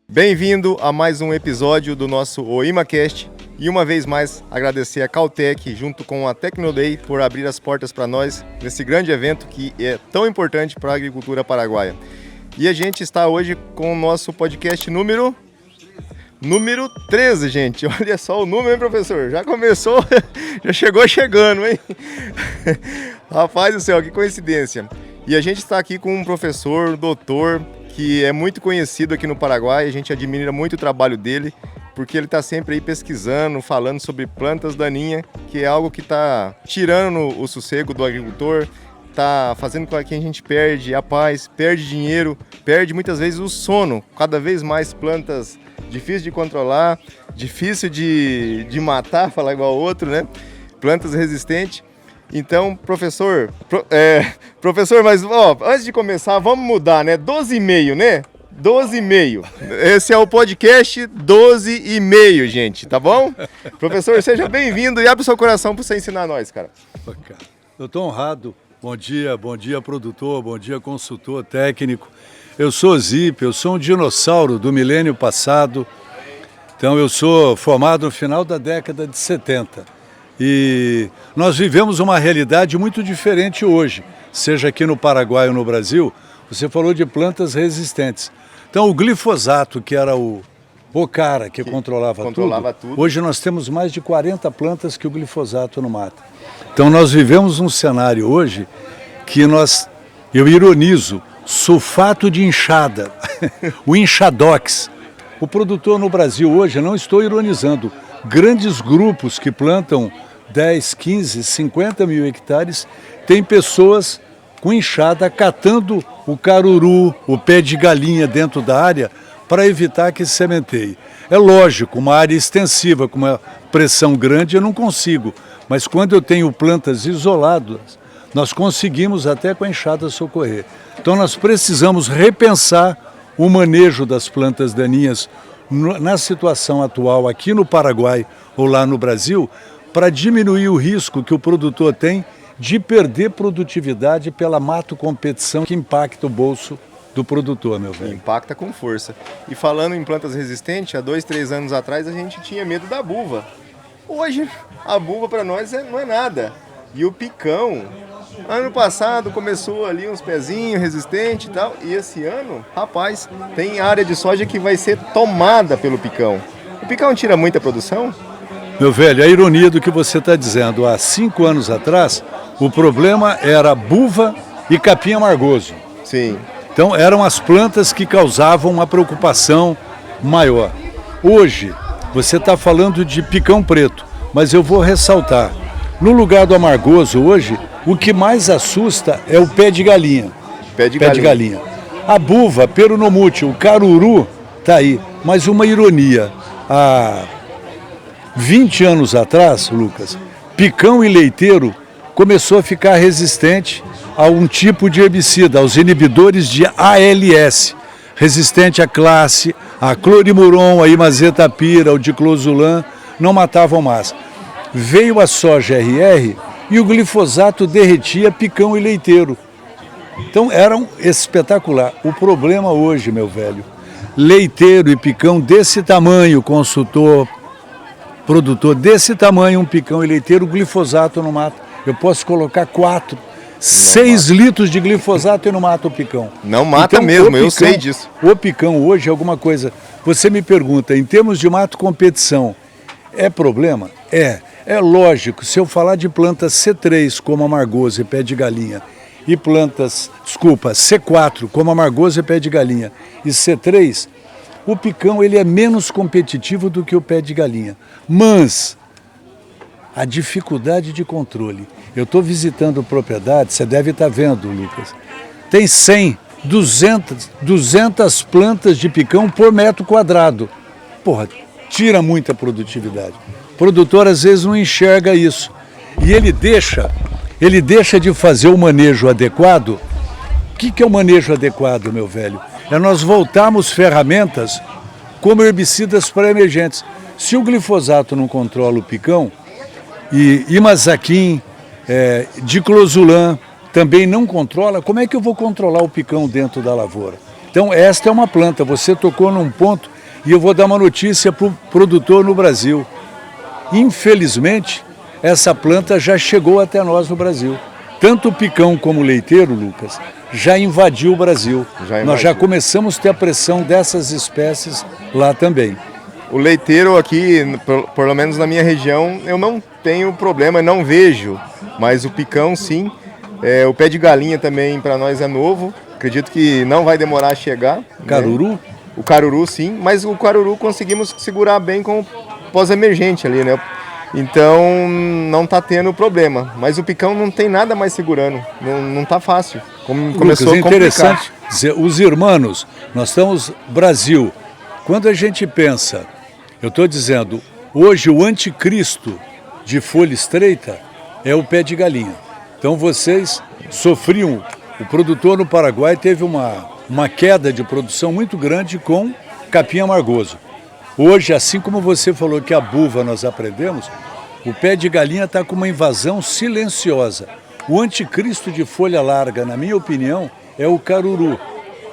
Bem-vindo a mais um episódio do nosso OIMAcast e uma vez mais agradecer a Cautec junto com a Tecnoday por abrir as portas para nós nesse grande evento que é tão importante para a agricultura paraguaia. E a gente está hoje com o nosso podcast número 13, gente. Olha só o número, hein, professor? Já começou, já chegou chegando, hein? Rapaz do céu, que coincidência. E a gente está aqui com um professor, doutor, que é muito conhecido aqui no Paraguai. A gente admira muito o trabalho dele, porque ele está sempre aí pesquisando, falando sobre plantas daninhas, que é algo que está tirando o sossego do agricultor, está fazendo com que a gente perde a paz, perde dinheiro, perde muitas vezes o sono. Cada vez mais plantas difíceis de controlar, difícil de matar, falar igual ao outro, né? Plantas resistentes. Então, professor, mas antes de começar, vamos mudar, né? 12,5, né? 12,5. Esse é o podcast 12,5, gente, tá bom? Professor, seja bem-vindo e abre o seu coração para você ensinar nós, cara. Eu estou honrado. Bom dia, produtor, bom dia, consultor técnico. Eu sou Zip, eu sou um dinossauro do milênio passado. Então, eu sou formado no final da década de 70. E nós vivemos uma realidade muito diferente hoje, seja aqui no Paraguai ou no Brasil. Você falou de plantas resistentes. Então o glifosato, que era o cara que controlava tudo, hoje nós temos mais de 40 plantas que o glifosato não mata. Então nós vivemos um cenário hoje que eu ironizo, sulfato de enxada, o enxadox. O produtor no Brasil hoje, não estou ironizando, grandes grupos que plantam 10, 15, 50 mil hectares, tem pessoas com enxada catando o caruru, o pé de galinha dentro da área para evitar que se sementeie. É lógico, uma área extensiva com uma pressão grande eu não consigo, mas quando eu tenho plantas isoladas, nós conseguimos até com a enxada socorrer. Então nós precisamos repensar o manejo das plantas daninhas na situação atual aqui no Paraguai ou lá no Brasil, para diminuir o risco que o produtor tem de perder produtividade pela mato-competição que impacta o bolso do produtor, meu velho. Impacta com força. E falando em plantas resistentes, há 2, 3 anos atrás a gente tinha medo da buva. Hoje a buva para nós não é nada. E o picão, ano passado começou ali uns pezinhos resistentes e tal, e esse ano, rapaz, tem área de soja que vai ser tomada pelo picão. O picão tira muita produção? Meu velho, a ironia do que você está dizendo, há 5 anos atrás, o problema era buva e capim amargoso. Sim. Então eram as plantas que causavam uma preocupação maior. Hoje, você está falando de picão preto, mas eu vou ressaltar, no lugar do amargoso hoje, o que mais assusta é o pé de galinha. Pé de galinha. A buva, peronomute, o caruru, está aí. Mas uma ironia, há 20 anos atrás, Lucas, picão e leiteiro começou a ficar resistente a um tipo de herbicida, aos inibidores de ALS, resistente à classe, a clorimuron, a imazetapira, o diclosulan, não matavam mais. Veio a soja RR e o glifosato derretia picão e leiteiro. Então era espetacular. O problema hoje, meu velho, leiteiro e picão desse tamanho, consultor, produtor desse tamanho, um picão e leiteiro, o glifosato não mata. Eu posso colocar 4, 6 litros de glifosato e não mata o picão. Não mata então, mesmo, eu sei disso. O picão hoje é alguma coisa. Você me pergunta, em termos de mato competição, é problema? É lógico, se eu falar de plantas C3, como amargoso e pé de galinha, e plantas, C4, como amargoso e pé de galinha, e C3, o picão ele é menos competitivo do que o pé de galinha. Mas a dificuldade de controle. Eu estou visitando propriedades, você deve estar vendo, Lucas. Tem 100, 200 plantas de picão por metro quadrado. Porra, tira muita produtividade. O produtor às vezes não enxerga isso. E ele deixa de fazer o manejo adequado. O que é o manejo adequado, meu velho? É nós voltarmos ferramentas como herbicidas pré-emergentes. Se o glifosato não controla o picão, e imazaquim, diclosulan também não controla, como é que eu vou controlar o picão dentro da lavoura? Então esta é uma planta, você tocou num ponto E eu vou dar uma notícia para o produtor no Brasil. Infelizmente, essa planta já chegou até nós no Brasil. Tanto o picão como o leiteiro, Lucas, já invadiu o Brasil. Nós já começamos a ter a pressão dessas espécies lá também. O leiteiro aqui, pelo menos na minha região, eu não tenho problema, não vejo. Mas o picão, sim. O pé de galinha também para nós é novo. Acredito que não vai demorar a chegar. Caruru? Né? O caruru, sim. Mas o caruru conseguimos segurar bem com o pós-emergente ali, né? Então não está tendo problema. Mas o picão não tem nada mais segurando. Não está fácil. Começou Lucas, a complicar. interessante dizer, os irmãos, nós estamos Brasil. Quando a gente pensa, eu estou dizendo, hoje o anticristo de folha estreita é o pé de galinha. Então vocês sofriam, o produtor no Paraguai teve uma queda de produção muito grande com capim amargoso. Hoje, assim como você falou que a buva nós aprendemos, o pé de galinha está com uma invasão silenciosa. O anticristo de folha larga, na minha opinião, é o caruru.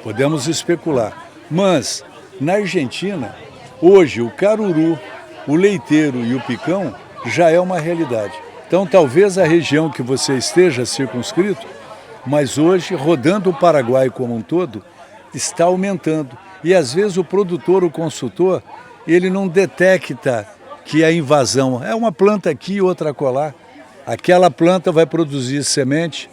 Podemos especular. Mas, na Argentina, hoje o caruru, o leiteiro e o picão já é uma realidade. Então, talvez a região que você esteja circunscrito, mas hoje, rodando o Paraguai como um todo, está aumentando. E às vezes o produtor, o consultor, ele não detecta que a invasão é uma planta aqui e outra acolá. Aquela planta vai produzir semente.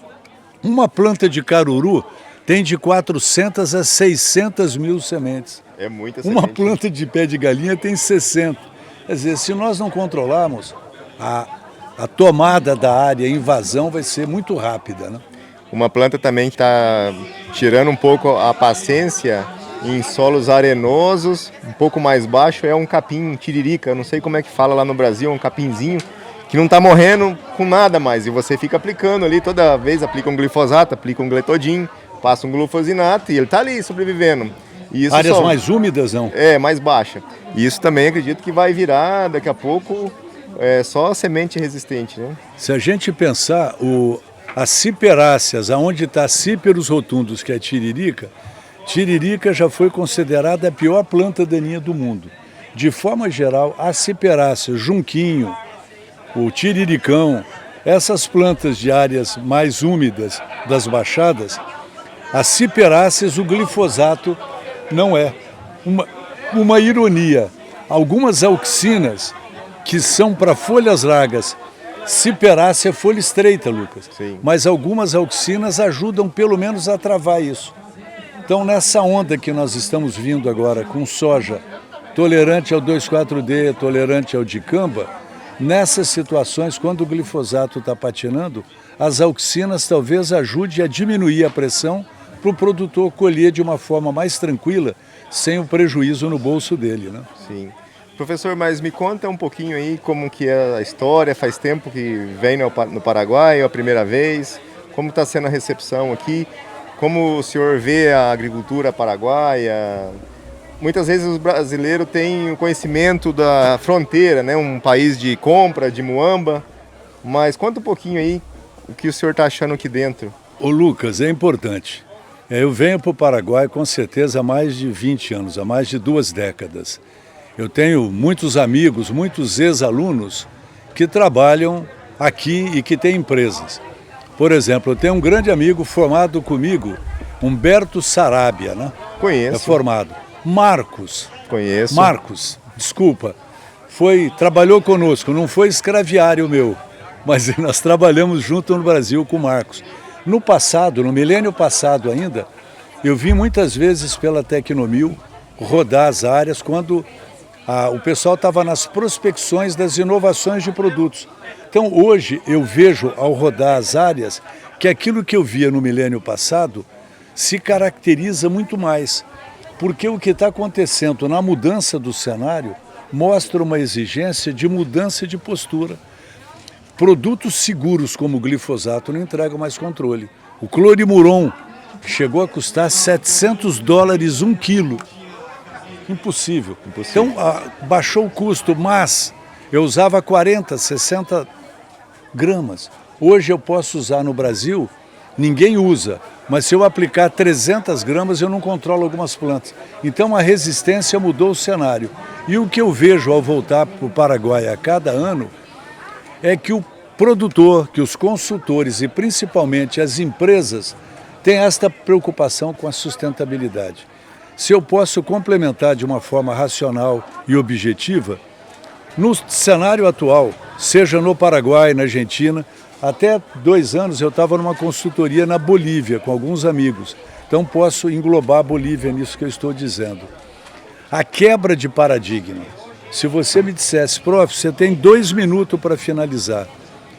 Uma planta de caruru tem de 400 a 600 mil sementes. É muita semente. Uma planta de pé de galinha tem 60. Quer dizer, se nós não controlarmos, a tomada da área, a invasão vai ser muito rápida, né? Uma planta também que está tirando um pouco a paciência em solos arenosos, um pouco mais baixo, é um capim tiririca. Não sei como é que fala lá no Brasil, um capinzinho que não está morrendo com nada mais. E você fica aplicando ali, toda vez aplica um glifosato, aplica um gletodin, passa um glufosinato e ele está ali sobrevivendo. E isso áreas mais úmidas, não? É, mais baixa. E isso também acredito que vai virar daqui a pouco só semente resistente, né? Se a gente pensar, as ciperáceas, aonde está cíperos rotundos, que é tiririca, tiririca já foi considerada a pior planta daninha do mundo. De forma geral, a ciperácea, junquinho, o tiriricão, essas plantas de áreas mais úmidas das baixadas, as ciperáceas, o glifosato não é. Uma ironia, algumas auxinas que são para folhas largas, ciperácea é folha estreita, Lucas. Sim. Mas algumas auxinas ajudam pelo menos a travar isso. Então, nessa onda que nós estamos vindo agora com soja tolerante ao 2,4-D, tolerante ao dicamba, nessas situações, quando o glifosato está patinando, as auxinas talvez ajudem a diminuir a pressão para o produtor colher de uma forma mais tranquila, sem o prejuízo no bolso dele, né? Sim. Professor, mas me conta um pouquinho aí como que é a história, faz tempo que vem no Paraguai, é a primeira vez, como está sendo a recepção aqui, como o senhor vê a agricultura paraguaia. Muitas vezes os brasileiros têm o conhecimento da fronteira, né? Um país de compra, de muamba, mas conta um pouquinho aí o que o senhor está achando aqui dentro. Ô Lucas, é importante. Eu venho para o Paraguai com certeza há mais de 20 anos, há mais de 2 décadas. Eu tenho muitos amigos, muitos ex-alunos que trabalham aqui e que têm empresas. Por exemplo, eu tenho um grande amigo formado comigo, Humberto Sarabia, né? Conheço. É formado. Marcos. Conheço. Marcos, desculpa, trabalhou conosco, não foi escraviário meu, mas nós trabalhamos junto no Brasil com o Marcos. No passado, no milênio passado ainda, eu vi muitas vezes pela Tecnomil rodar as áreas quando o pessoal estava nas prospecções das inovações de produtos. Então hoje eu vejo ao rodar as áreas que aquilo que eu via no milênio passado se caracteriza muito mais. Porque o que está acontecendo na mudança do cenário mostra uma exigência de mudança de postura. Produtos seguros como o glifosato não entregam mais controle. O clorimuron chegou a custar $700 um quilo. Impossível. Então, baixou o custo, mas eu usava 40, 60 gramas. Hoje eu posso usar no Brasil, ninguém usa, mas se eu aplicar 300 gramas eu não controlo algumas plantas. Então a resistência mudou o cenário. E o que eu vejo ao voltar para o Paraguai a cada ano é que o produtor, que os consultores e principalmente as empresas têm esta preocupação com a sustentabilidade. Se eu posso complementar de uma forma racional e objetiva, no cenário atual, seja no Paraguai, na Argentina, até 2 anos eu estava numa consultoria na Bolívia com alguns amigos. Então posso englobar a Bolívia nisso que eu estou dizendo. A quebra de paradigma. Se você me dissesse, prof, você tem 2 minutos para finalizar.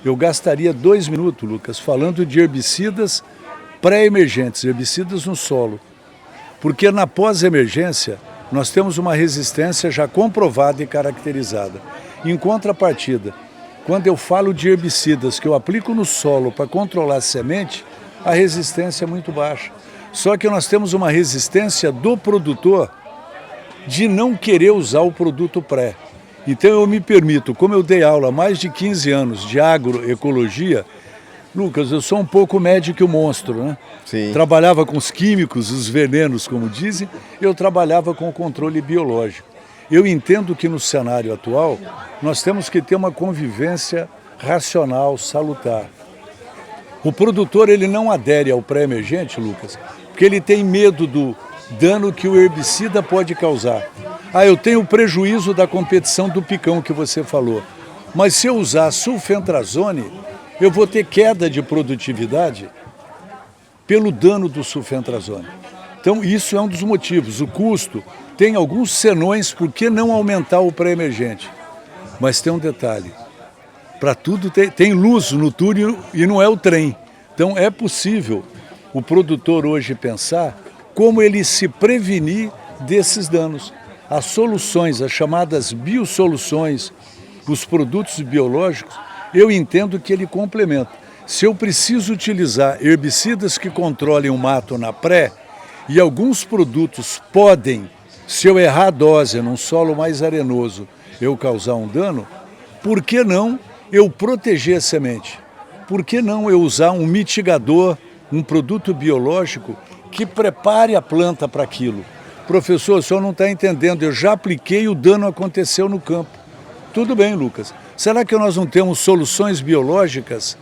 Eu gastaria 2 minutos, Lucas, falando de herbicidas pré-emergentes, herbicidas no solo. Porque na pós-emergência, nós temos uma resistência já comprovada e caracterizada. Em contrapartida, quando eu falo de herbicidas que eu aplico no solo para controlar a semente, a resistência é muito baixa. Só que nós temos uma resistência do produtor de não querer usar o produto pré. Então eu me permito, como eu dei aula há mais de 15 anos de agroecologia, Lucas, eu sou um pouco médico monstro, né? Sim. Trabalhava com os químicos, os venenos, como dizem, eu trabalhava com o controle biológico. Eu entendo que no cenário atual, nós temos que ter uma convivência racional, salutar. O produtor ele não adere ao pré-emergente, Lucas, porque ele tem medo do dano que o herbicida pode causar. Ah, eu tenho o prejuízo da competição do picão que você falou, mas se eu usar sulfentrazone, eu vou ter queda de produtividade pelo dano do sulfentrazone. Então isso é um dos motivos, o custo. Tem alguns senões, por que não aumentar o pré-emergente? Mas tem um detalhe, para tudo tem luz no túnel e não é o trem. Então é possível o produtor hoje pensar como ele se prevenir desses danos. As soluções, as chamadas biosoluções, os produtos biológicos, eu entendo que ele complementa. Se eu preciso utilizar herbicidas que controlem o mato na pré, e alguns produtos podem, se eu errar a dose num solo mais arenoso, eu causar um dano, por que não eu proteger a semente? Por que não eu usar um mitigador, um produto biológico que prepare a planta para aquilo? Professor, o senhor não está entendendo, eu já apliquei e o dano aconteceu no campo. Tudo bem, Lucas. Será que nós não temos soluções biológicas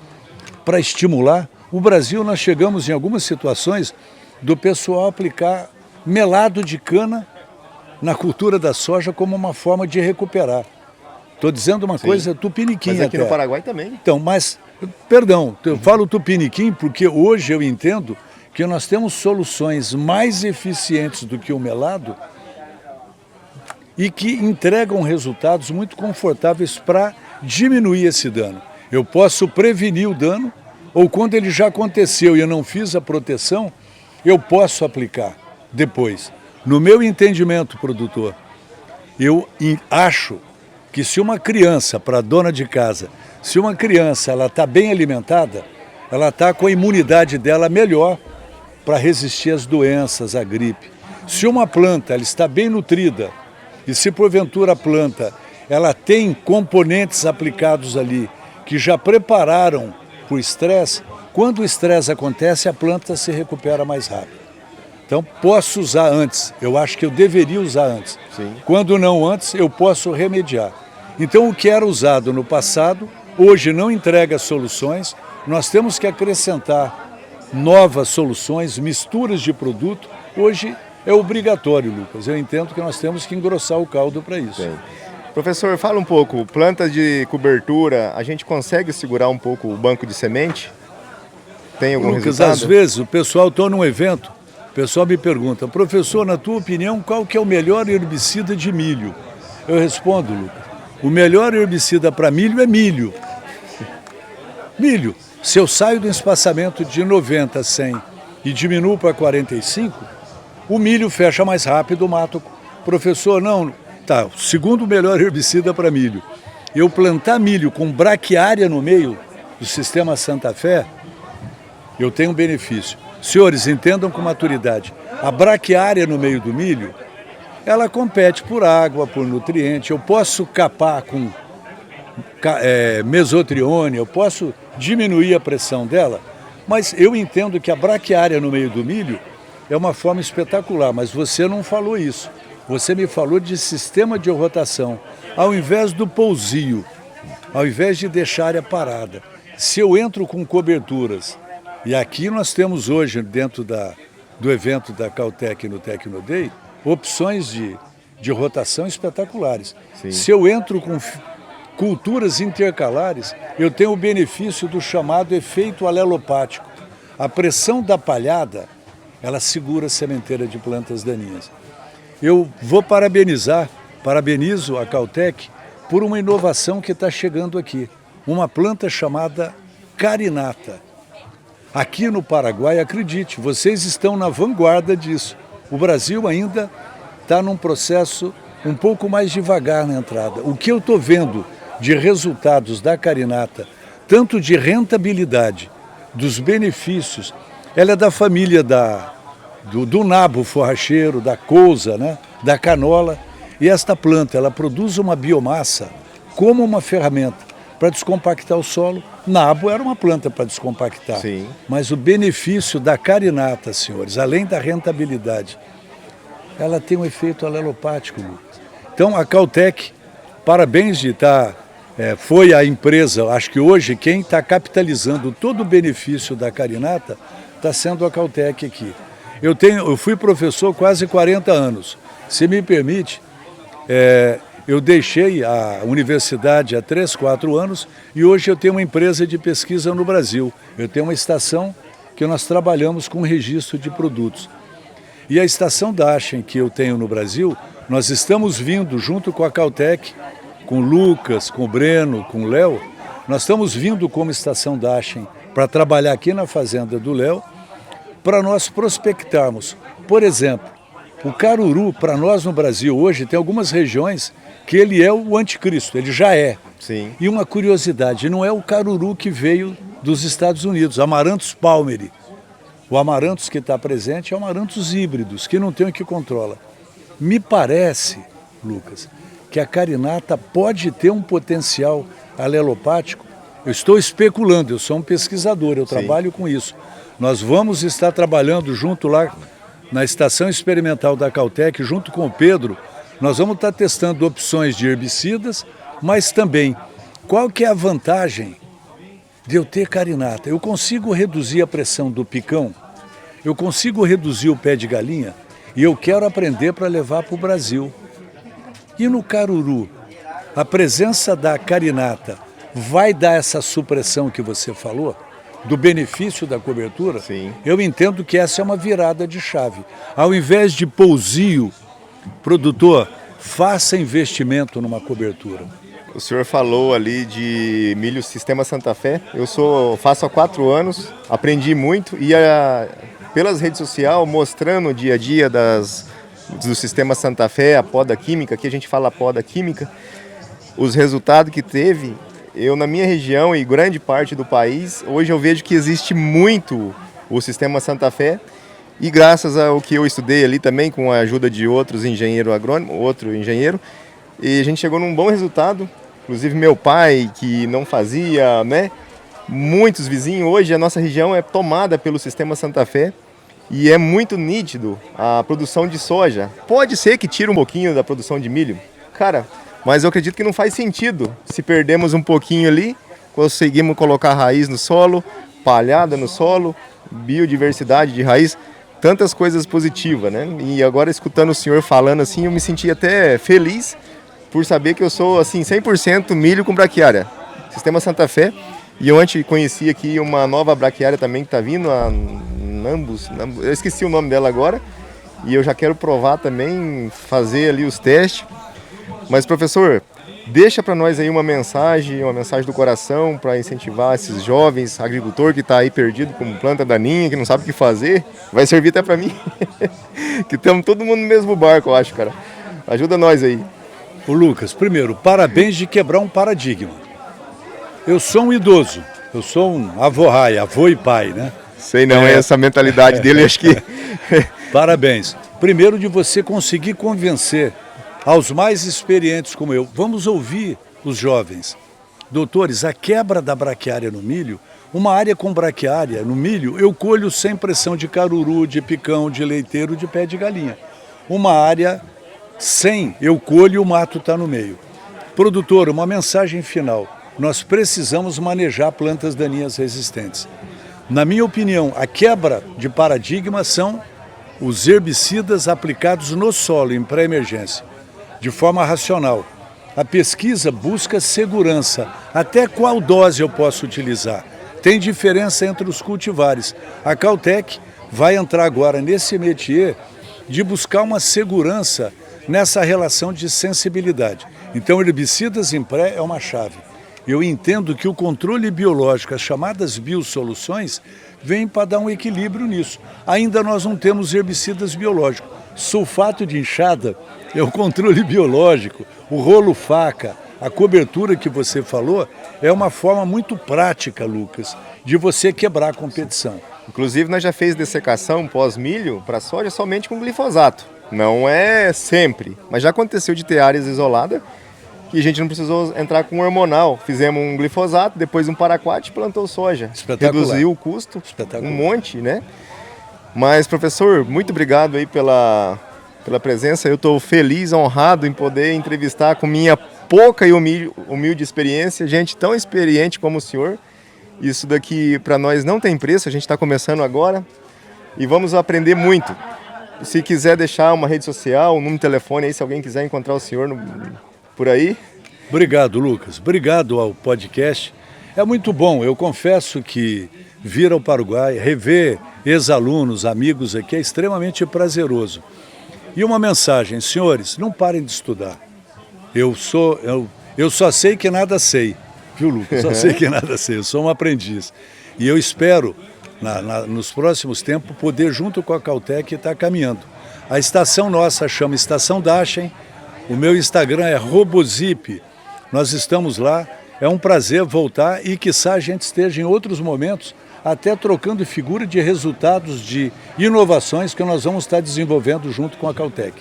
para estimular? O Brasil, nós chegamos em algumas situações do pessoal aplicar melado de cana na cultura da soja como uma forma de recuperar. Estou dizendo uma coisa tupiniquim até. Mas aqui até. no Paraguai também. Então, perdão, eu falo tupiniquim porque hoje eu entendo que nós temos soluções mais eficientes do que o melado e que entregam resultados muito confortáveis para diminuir esse dano. Eu posso prevenir o dano, ou quando ele já aconteceu e eu não fiz a proteção, eu posso aplicar depois. No meu entendimento, produtor, eu acho que se uma criança, para a dona de casa, se uma criança ela está bem alimentada, ela está com a imunidade dela melhor para resistir às doenças, à gripe. Se uma planta ela está bem nutrida, e se porventura a planta ela tem componentes aplicados ali que já prepararam para o estresse, quando o estresse acontece, a planta se recupera mais rápido. Então, posso usar antes, eu acho que eu deveria usar antes. Sim. Quando não antes, eu posso remediar. Então, o que era usado no passado, hoje não entrega soluções, nós temos que acrescentar novas soluções, misturas de produto. Hoje é obrigatório, Lucas. Eu entendo que nós temos que engrossar o caldo para isso. Sim. Professor, fala um pouco, plantas de cobertura, a gente consegue segurar um pouco o banco de semente? Tem algum Lucas, resultado? às vezes o pessoal está num evento, o pessoal me pergunta, professor, na tua opinião, qual que é o melhor herbicida de milho? Eu respondo, Lucas, o melhor herbicida para milho é milho. Milho. Se eu saio do espaçamento de 90 a 100 e diminuo para 45, o milho fecha mais rápido o mato. Professor, não, tá, o segundo melhor herbicida para milho. Eu plantar milho com braquiária no meio do sistema Santa Fé, eu tenho um benefício. Senhores, entendam com maturidade. A braquiária no meio do milho, ela compete por água, por nutriente. Eu posso capar com mesotrione, eu posso diminuir a pressão dela, Mas eu entendo que a braquiária no meio do milho é uma forma espetacular, mas você não falou isso. Você me falou de sistema de rotação. Ao invés do pousio, ao invés de deixar a área parada, se eu entro com coberturas, e aqui nós temos hoje, dentro do evento da Caltech no Tecno Day, opções de rotação espetaculares. Sim. Se eu entro com culturas intercalares, eu tenho o benefício do chamado efeito alelopático. A pressão da palhada, ela segura a sementeira de plantas daninhas. Eu vou parabenizo a Caltech por uma inovação que está chegando aqui. Uma planta chamada carinata. Aqui no Paraguai, acredite, vocês estão na vanguarda disso. O Brasil ainda está num processo um pouco mais devagar na entrada. O que eu estou vendo de resultados da carinata, tanto de rentabilidade, dos benefícios, ela é da família do nabo forrageiro, da couza, né? Da canola. E esta planta, ela produz uma biomassa como uma ferramenta para descompactar o solo. Nabo era uma planta para descompactar. Sim. Mas o benefício da carinata, senhores, além da rentabilidade, ela tem um efeito alelopático, Lucas. Então, a Caltech, parabéns de estar... foi a empresa, acho que hoje, quem está capitalizando todo o benefício da carinata está sendo a Caltech aqui. Eu fui professor quase 40 anos. Se me permite, eu deixei a universidade há 3, 4 anos e hoje eu tenho uma empresa de pesquisa no Brasil. Eu tenho uma estação que nós trabalhamos com registro de produtos. E a estação Dacheng que eu tenho no Brasil, nós estamos vindo junto com a Caltech, com o Lucas, com o Breno, com o Léo, nós estamos vindo como estação Dacheng para trabalhar aqui na fazenda do Léo, para nós prospectarmos. Por exemplo, o caruru, para nós no Brasil hoje, tem algumas regiões que ele é o anticristo, ele já é. Sim. E uma curiosidade, não é o caruru que veio dos Estados Unidos, Amaranthus palmeri. O Amaranthus que está presente é o Amaranthus híbridos, que não tem o que controla. Me parece, Lucas, que a carinata pode ter um potencial alelopático. Eu estou especulando, eu sou um pesquisador, eu trabalho com isso. Nós vamos estar trabalhando junto lá na estação experimental da Caltech, junto com o Pedro, nós vamos estar testando opções de herbicidas, mas também qual que é a vantagem de eu ter carinata. Eu consigo reduzir a pressão do picão, eu consigo reduzir o pé de galinha e eu quero aprender para levar para o Brasil. E no caruru, a presença da carinata vai dar essa supressão que você falou, do benefício da cobertura? Sim. Eu entendo que essa é uma virada de chave. Ao invés de pousio, produtor, faça investimento numa cobertura. O senhor falou ali de milho Sistema Santa Fé. Faço há 4 anos, aprendi muito e pelas redes sociais, mostrando o dia a dia do Sistema Santa Fé, a poda química, aqui a gente fala poda química, os resultados que teve, eu na minha região e grande parte do país, hoje eu vejo que existe muito o Sistema Santa Fé e graças ao que eu estudei ali também, com a ajuda de outros engenheiros agrônomos, outro engenheiro, e a gente chegou num bom resultado, inclusive meu pai, que não fazia, né? Muitos vizinhos, hoje a nossa região é tomada pelo Sistema Santa Fé e é muito nítido a produção de soja. Pode ser que tire um pouquinho da produção de milho, cara, mas eu acredito que não faz sentido. Se perdemos um pouquinho ali, conseguimos colocar raiz no solo, palhada no solo, biodiversidade de raiz, tantas coisas positivas, né? E agora escutando o senhor falando assim, eu me senti até feliz por saber que eu sou assim 100% milho com braquiária. Sistema Santa Fé. E eu antes conheci aqui uma nova braquiária também que está vindo, a Nambus, eu esqueci o nome dela agora. E eu já quero provar também, fazer ali os testes. Mas, professor, deixa para nós aí uma mensagem do coração para incentivar esses jovens agricultores que estão aí perdidos com planta daninha, que não sabe o que fazer. Vai servir até para mim, que estamos todo mundo no mesmo barco, eu acho, cara. Ajuda nós aí. Ô Lucas, primeiro, parabéns de quebrar um paradigma. Eu sou um idoso, eu sou um avô e pai, né? Sei não, é essa mentalidade dele, acho que... Parabéns. Primeiro de você conseguir convencer aos mais experientes como eu. Vamos ouvir os jovens. Doutores, a quebra da braquiária no milho Uma área com braquiária no milho, eu colho sem pressão de caruru, de picão, de leiteiro, de pé de galinha. Uma área sem, eu colho e o mato está no meio. Produtor, uma mensagem final. Nós precisamos manejar plantas daninhas resistentes. Na minha opinião, a quebra de paradigma são os herbicidas aplicados no solo em pré-emergência, de forma racional. A pesquisa busca segurança. Até qual dose eu posso utilizar? Tem diferença entre os cultivares. A Cautec vai entrar agora nesse métier de buscar uma segurança nessa relação de sensibilidade. Então, herbicidas em pré é uma chave. Eu entendo que o controle biológico, as chamadas biosoluções, vem para dar um equilíbrio nisso. Ainda nós não temos herbicidas biológicos. Sulfato de enxada é o controle biológico, o rolo faca, a cobertura que você falou, é uma forma muito prática, Lucas, de você quebrar a competição. Inclusive, nós já fez dessecação pós-milho para soja somente com glifosato. Não é sempre, mas já aconteceu de ter áreas isoladas e a gente não precisou entrar com hormonal. Fizemos um glifosato, depois um paraquat e plantou soja. Reduziu o custo, um monte, né? Mas, professor, muito obrigado aí pela presença. Eu estou feliz, honrado em poder entrevistar com minha pouca e humilde experiência, gente tão experiente como o senhor. Isso daqui para nós não tem preço, a gente está começando agora e vamos aprender muito. Se quiser deixar uma rede social, um número de telefone aí, se alguém quiser encontrar o senhor por aí. Obrigado, Lucas. Obrigado ao podcast. É muito bom, eu confesso que vir ao Paraguai, rever ex-alunos, amigos aqui, é extremamente prazeroso. E uma mensagem, senhores, não parem de estudar. Eu só sei que nada sei, viu, Lucas? Só sei que nada sei, eu sou um aprendiz. E eu espero, nos próximos tempos, poder, junto com a Cautec, estar caminhando. A estação nossa chama Estação Dachen, o meu Instagram é Robozip. Nós estamos lá, é um prazer voltar e, quiçá, a gente esteja em outros momentos até trocando figura de resultados de inovações que nós vamos estar desenvolvendo junto com a Cautec.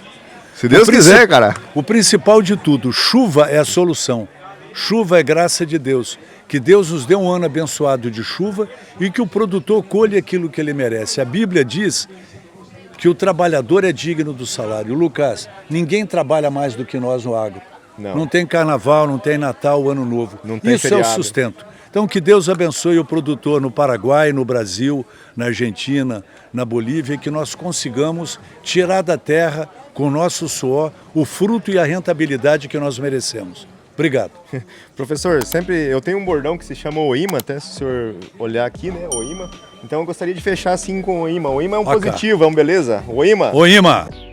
Se Deus quiser, cara. O principal de tudo, chuva é a solução. Chuva é graça de Deus. Que Deus nos dê um ano abençoado de chuva e que o produtor colhe aquilo que ele merece. A Bíblia diz que o trabalhador é digno do salário. Lucas, ninguém trabalha mais do que nós no agro. Não tem carnaval, não tem Natal, Ano Novo. Não tem Isso feriado. É o sustento. Então que Deus abençoe o produtor no Paraguai, no Brasil, na Argentina, na Bolívia, e que nós consigamos tirar da terra, com o nosso suor, o fruto e a rentabilidade que nós merecemos. Obrigado. Professor, eu tenho um bordão que se chama OIMA, até se o senhor olhar aqui, né, OIMA. Então eu gostaria de fechar assim com OIMA. OIMA é um positivo, é um beleza? OIMA? OIMA!